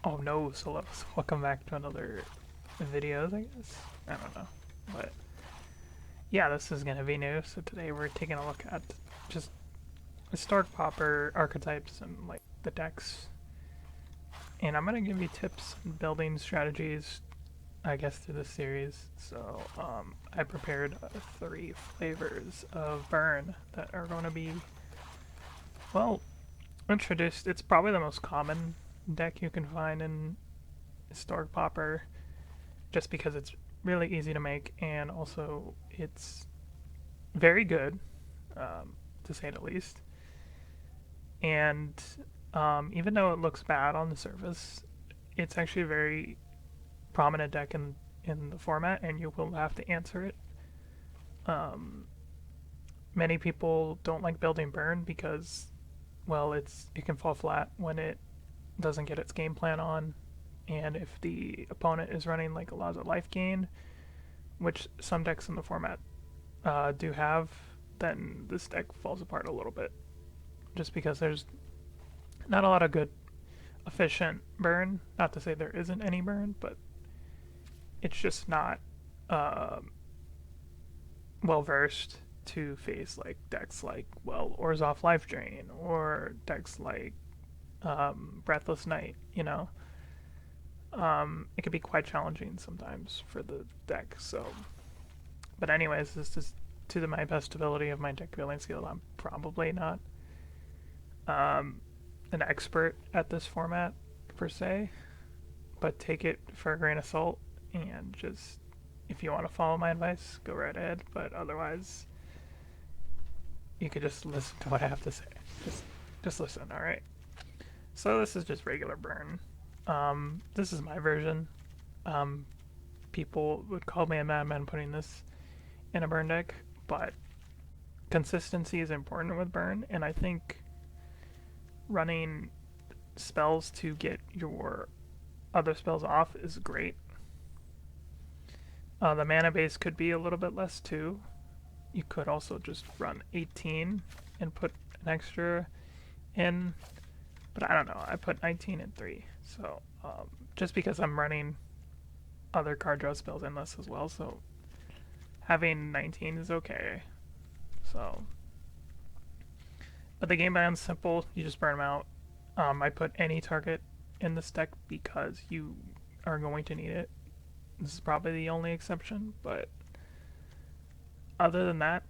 Oh no, so let's welcome back to another video, I guess. I don't know. But yeah, this is gonna be new. So today we're taking a look at just historic Pauper archetypes and like the decks. And I'm gonna give you tips and building strategies, I guess, through this series. So I prepared three flavors of burn that are gonna be, well, introduced. It's probably the most common deck you can find in historic Pauper just because it's really easy to make and also it's very good, to say the least. And even though it looks bad on the surface, it's actually a very prominent deck in the format, and you will have to answer it. Um, Many people don't like building burn because, well, it can fall flat when it doesn't get its game plan on, and if the opponent is running like a lot of life gain, which some decks in the format do have, then this deck falls apart a little bit. Just because there's not a lot of good, efficient burn. Not to say there isn't any burn, but it's just not uh, well versed to face like decks like, well, Orzhov Life Drain or decks like Breathless Night, you know? It can be quite challenging sometimes for the deck, so. But, anyways, this is to my best ability of my deck building skill. I'm probably not um, an expert at this format per se, but take it for a grain of salt and just if you want to follow my advice, go right ahead. But otherwise, you could just listen to what I have to say. Just just listen, all right? So this is just regular burn. This is my version. Um, People would call me a madman putting this in a burn deck, but consistency is important with burn, and I think running spells to get your other spells off is great. The mana base could be a little bit less too. You could also just run 18 and put an extra in, but I don't know. I put 19 and 3, so just because I'm running other card draw spells in this as well, so having 19 is okay. So, but the game plan's simple. You just burn them out. I put any target in this deck because you are going to need it. This is probably the only exception, but other than that,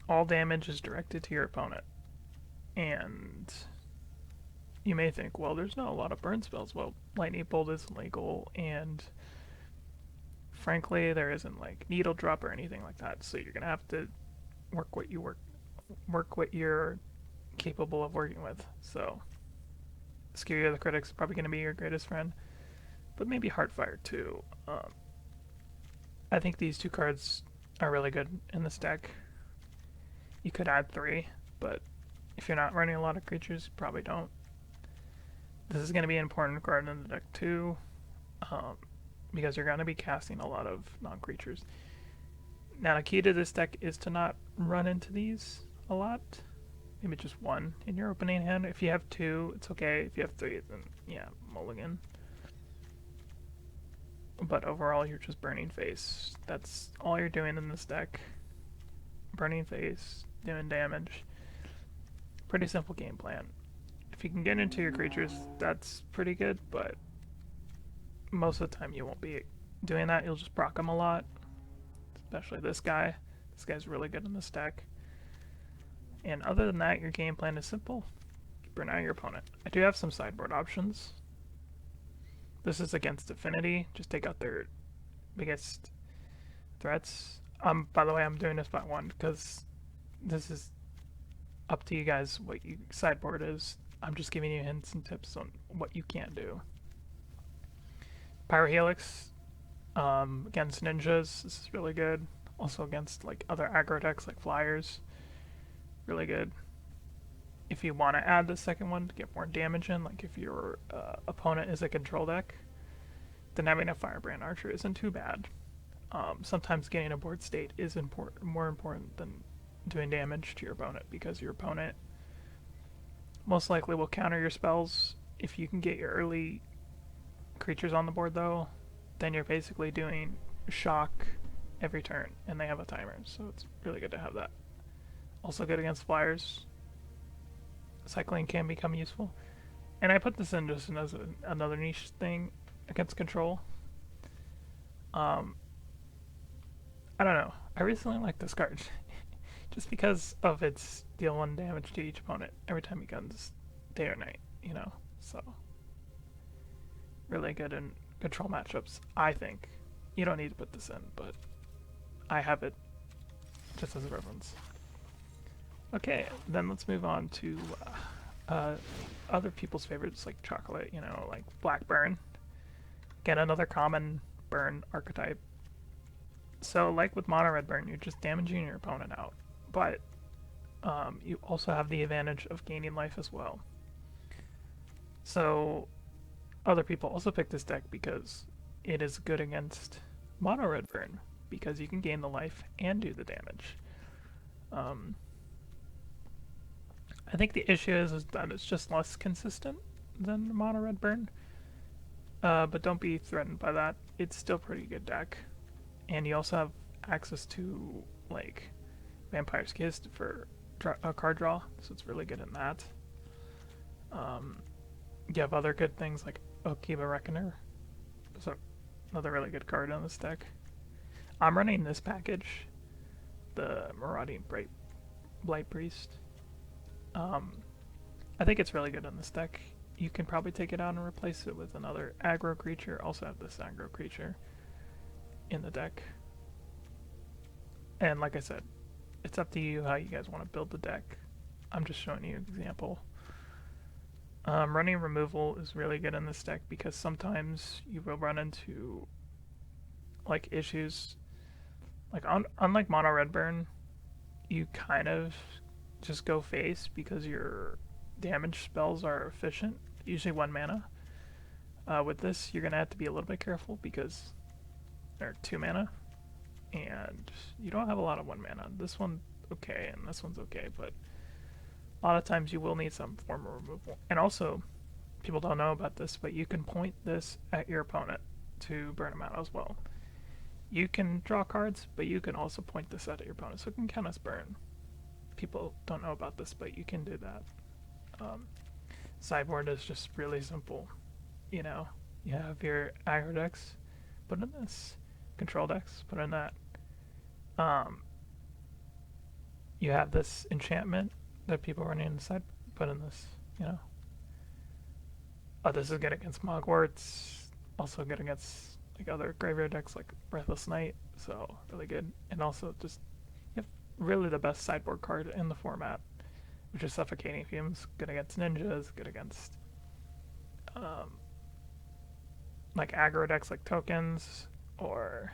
all damage is directed to your opponent. And you may think, well, there's not a lot of burn spells. Well, Lightning Bolt isn't legal, and frankly, there isn't like Needle Drop or anything like that. So you're gonna have to work what you're capable of working with. So Skewer the Critic's probably gonna be your greatest friend, but maybe Heartfire too. I think these two cards are really good in this deck. You could add three, but if you're not running a lot of creatures, you probably don't. This is going to be an important card in the deck too, um, because you're going to be casting a lot of non-creatures. Now the key to this deck is to not run into these a lot. Maybe just one in your opening hand. If you have two, it's okay. If you have three, then yeah, mulligan. But overall, you're just burning face. That's all you're doing in this deck. Burning face, doing damage. Pretty simple game plan. If you can get into your creatures, that's pretty good, but most of the time you won't be doing that. You'll just proc them a lot, especially this guy. This guy's really good in this deck. And other than that, your game plan is simple. Burn out your opponent. I do have some sideboard options. This is against Affinity. Just take out their biggest threats. By the way, I'm doing this by one because this is up to you guys what you sideboard is. I'm just giving you hints and tips on what you can do. Pyrohelix against ninjas. This is really good. Also against like other aggro decks like flyers. Really good. If you want to add the second one to get more damage in, like if your opponent is a control deck, then having a Firebrand Archer isn't too bad. Sometimes getting a board state is more important than doing damage to your opponent because your opponent most likely will counter your spells. If you can get your early creatures on the board though, then you're basically doing shock every turn, and they have a timer, so it's really good to have that. Also good against flyers. Cycling can become useful. And I put this in just as another niche thing against control. I don't know. I recently like this card. Just because of its deal 1 damage to each opponent every time he guns day or night, you know? So, really good in control matchups, I think. You don't need to put this in, but I have it just as a reference. Okay, then let's move on to other people's favorites like chocolate, you know, like black burn. Again, another common burn archetype. So, like with mono red burn, you're just damaging your opponent out, but you also have the advantage of gaining life as well. So, other people also pick this deck because it is good against mono red burn, because you can gain the life and do the damage. I think the issue is that it's just less consistent than mono red burn, but don't be threatened by that. It's still a pretty good deck, and you also have access to like Vampire's Kiss for card draw, so it's really good in that. You have other good things like Okiba Reckoner, so another really good card on this deck. I'm running this package, the Marauding Blight Priest. I think it's really good in this deck. You can probably take it out and replace it with another aggro creature. Also have this aggro creature in the deck. And like I said, it's up to you how you guys want to build the deck. I'm just showing you an example. Running removal is really good in this deck because sometimes you will run into like issues. Like unlike mono red burn, you kind of just go face because your damage spells are efficient, usually 1 mana. With this, you're gonna have to be a little bit careful because they're 2 mana, and you don't have a lot of 1 mana. This one okay, and this one's okay, but a lot of times you will need some form of removal. And also, people don't know about this, but you can point this at your opponent to burn them out as well. You can draw cards, but you can also point this at your opponent, so it can count as burn. People don't know about this, but you can do that. Sideboard is just really simple. You know, you have your aggro decks, put in this. Control decks, put in that. You have this enchantment that people running in the side, put in this, you know. Oh, this is good against Mogwarts, also good against like other graveyard decks like Breathless Night, so really good. And also just you have really the best sideboard card in the format, which is Suffocating Fumes, good against ninjas, good against like aggro decks like tokens, or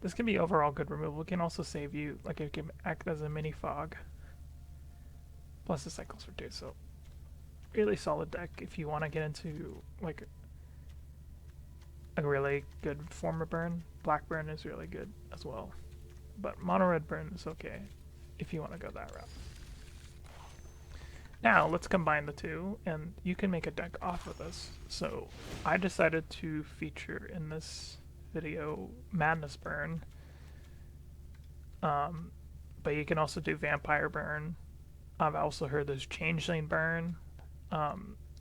this can be overall good removal. It can also save you, like it can act as a mini fog. Plus the cycles for 2, so really solid deck if you want to get into like a really good form of burn. Black burn is really good as well, but mono red burn is okay if you want to go that route. Now let's combine the two, and you can make a deck off of this. So I decided to feature in this video Madness Burn, but you can also do Vampire Burn. I've also heard there's Changeling Burn.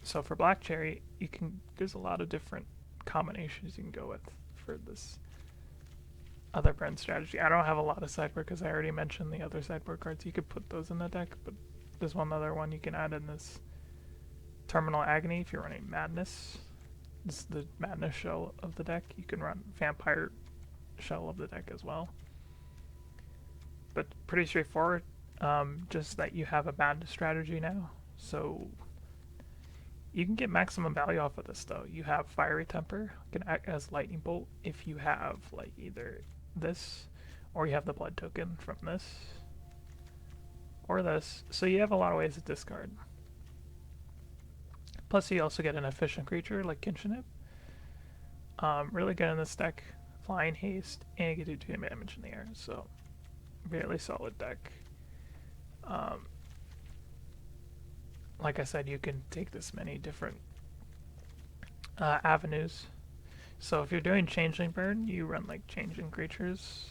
So for Black Cherry, there's a lot of different combinations you can go with for this other burn strategy. I don't have a lot of sideboard because I already mentioned the other sideboard cards. You could put those in the deck, but there's one other one you can add in this Terminal Agony if you're running Madness. This is the Madness shell of the deck. You can run Vampire shell of the deck as well. But pretty straightforward. Just that you have a Madness strategy now. So you can get maximum value off of this though. You have Fiery Temper, can act as Lightning Bolt if you have like either this, or you have the Blood Token from this, or this. So you have a lot of ways to discard. Plus you also get an efficient creature like Kinshinip. Really good in this deck. Flying Haste, and you can do 2 damage in the air, so really solid deck. Like I said, you can take this many different avenues. So if you're doing changeling burn, you run like changeling creatures,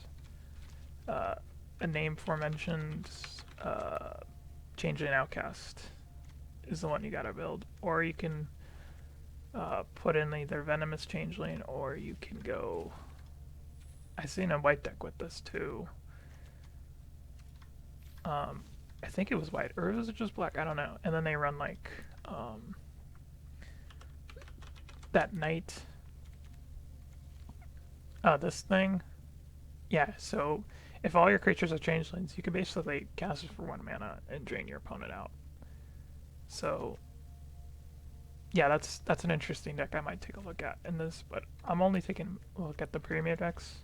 uh, a name aforementioned, uh, changeling outcast is the one you gotta build, or you can put in either venomous changeling, or you can go. I seen a white deck with this too. I think it was white, or was it just black? I don't know. And then they run like that knight. This thing. Yeah. So if all your creatures are changelings, you can basically cast it for 1 mana and drain your opponent out. So yeah, that's an interesting deck I might take a look at in this, but I'm only taking a look at the premium decks.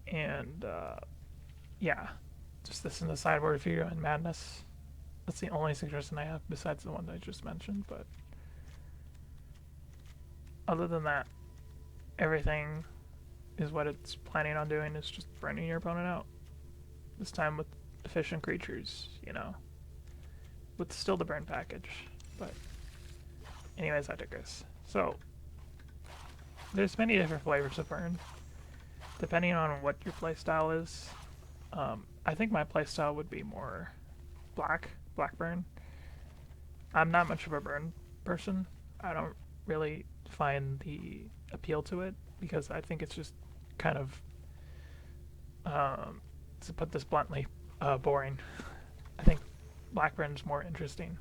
And yeah, just this in the sideboard if you're in Madness. That's the only suggestion I have besides the one I just mentioned, but other than that, everything is what it's planning on doing is just burning your opponent out. This time with efficient creatures, you know, with still the burn package. But anyways, I digress. So there's many different flavors of burn, depending on what your playstyle is. I think my playstyle would be more black burn. I'm not much of a burn person. I don't really find the appeal to it because I think it's just kind of, to put this bluntly, boring. I think Blackburn's more interesting.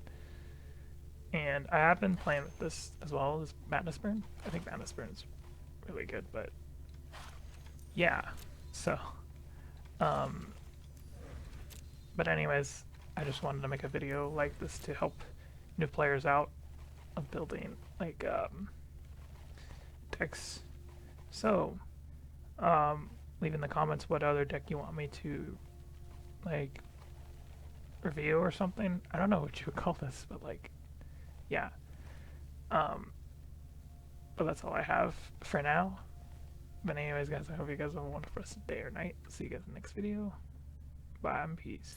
And I have been playing with this as well as Madness Burn. I think Madness Burn's really good, but yeah. So, but anyways, I just wanted to make a video like this to help new players out of building like decks. So, leave in the comments what other deck you want me to like review or something. I don't know what you would call this, but like, yeah. But that's all I have for now. But anyways, guys, I hope you guys have a wonderful day or night. See you guys in the next video. Bye and peace.